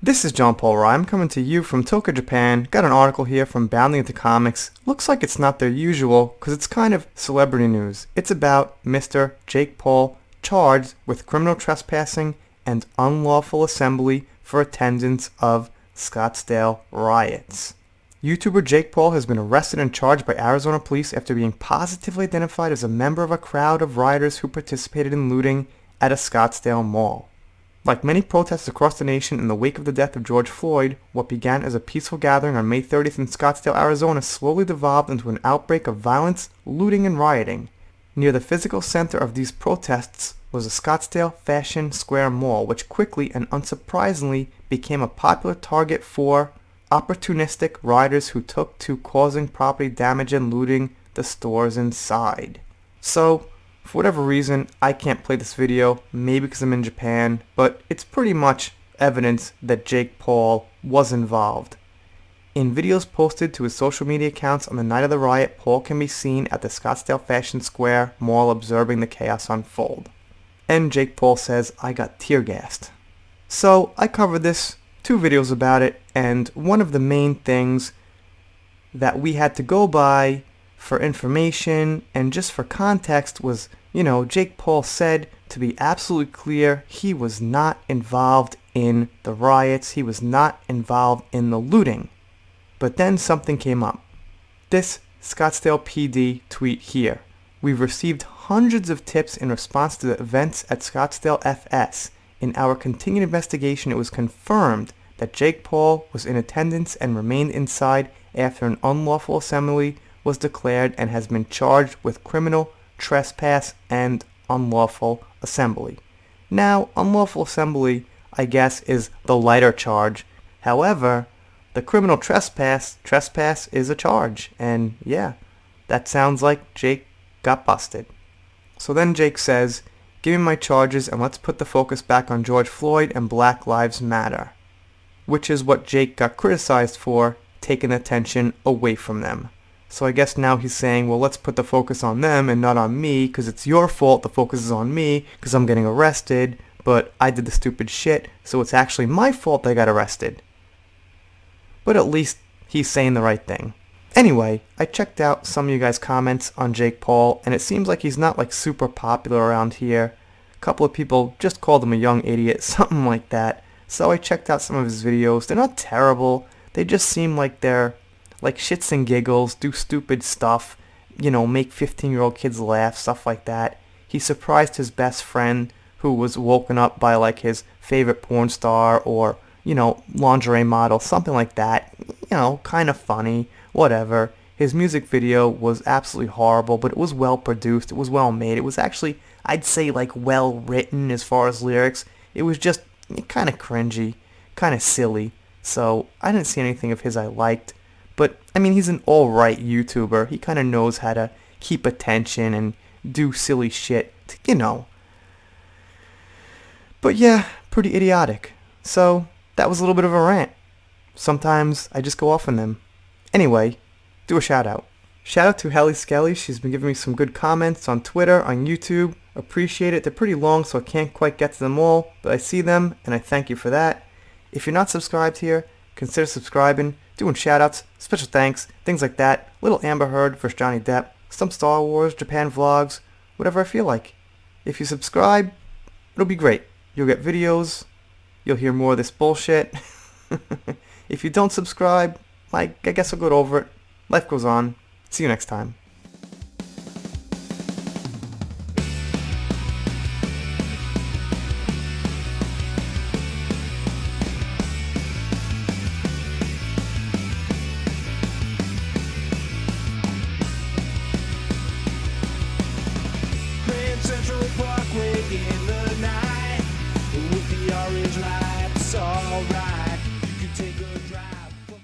This is John Paul Rye. I'm coming to you from Tokyo, Japan. Got an article here from Bounding Into Comics. Looks like it's not their usual because it's kind of celebrity news. It's about Mr. Jake Paul charged with criminal trespassing and unlawful assembly for attendance of Scottsdale riots. YouTuber Jake Paul has been arrested and charged by Arizona police after being positively identified as a member of a crowd of rioters who participated in looting at a Scottsdale mall. Like many protests across the nation in the wake of the death of George Floyd, what began as a peaceful gathering on May 30th in Scottsdale, Arizona slowly devolved into an outbreak of violence, looting, and rioting. Near the physical center of these protests was the Scottsdale Fashion Square Mall, which quickly and unsurprisingly became a popular target for opportunistic rioters who took to causing property damage and looting the stores inside. So, for whatever reason, I can't play this video, maybe because I'm in Japan, but it's pretty much evidence that Jake Paul was involved. In videos posted to his social media accounts on the night of the riot, Paul can be seen at the Scottsdale Fashion Square Mall observing the chaos unfold. And Jake Paul says, "I got tear gassed." So I covered this, 2 videos about it, and one of the main things that we had to go by for information and just for context was, Jake Paul said, to be absolutely clear, he was not involved in the riots. He was not involved in the looting. But then something came up. This Scottsdale PD tweet here. We've received hundreds of tips in response to the events at Scottsdale FS. In our continued investigation, it was confirmed that Jake Paul was in attendance and remained inside after an unlawful assembly was declared and has been charged with criminal trespass and unlawful assembly. Now, unlawful assembly, I guess, is the lighter charge. However, the criminal trespass is a charge. And yeah, that sounds like Jake got busted. So then Jake says, "Give me my charges and let's put the focus back on George Floyd and Black Lives Matter," which is what Jake got criticized for, taking attention away from them. So I guess now he's saying, well, let's put the focus on them and not on me, because it's your fault the focus is on me, because I'm getting arrested, but I did the stupid shit, so it's actually my fault I got arrested. But at least he's saying the right thing. Anyway, I checked out some of you guys' comments on Jake Paul, and it seems like he's not like super popular around here. A couple of people just called him a young idiot, something like that. So I checked out some of his videos. They're not terrible. They just seem like they're like shits and giggles, do stupid stuff, make 15-year-old kids laugh, stuff like that. He surprised his best friend who was woken up by like his favorite porn star or, lingerie model, something like that. Kind of funny, whatever. His music video was absolutely horrible, but it was well produced, it was well made. It was actually, I'd say, like well written as far as lyrics. It was just kind of cringy, kind of silly. So I didn't see anything of his I liked. But, he's an alright YouTuber. He kind of knows how to keep attention and do silly shit, But yeah, pretty idiotic. So, that was a little bit of a rant. Sometimes I just go off on them. Anyway, do a shout out. Shout out to Helly Skelly. She's been giving me some good comments on Twitter, on YouTube. Appreciate it. They're pretty long, so I can't quite get to them all, but I see them, and I thank you for that. If you're not subscribed here, consider subscribing, doing shoutouts, special thanks, things like that. Little Amber Heard versus Johnny Depp, some Star Wars, Japan vlogs, whatever I feel like. If you subscribe, it'll be great. You'll get videos, you'll hear more of this bullshit. If you don't subscribe, I guess I'll get over it. Life goes on. See you next time. Grand Central Parkway.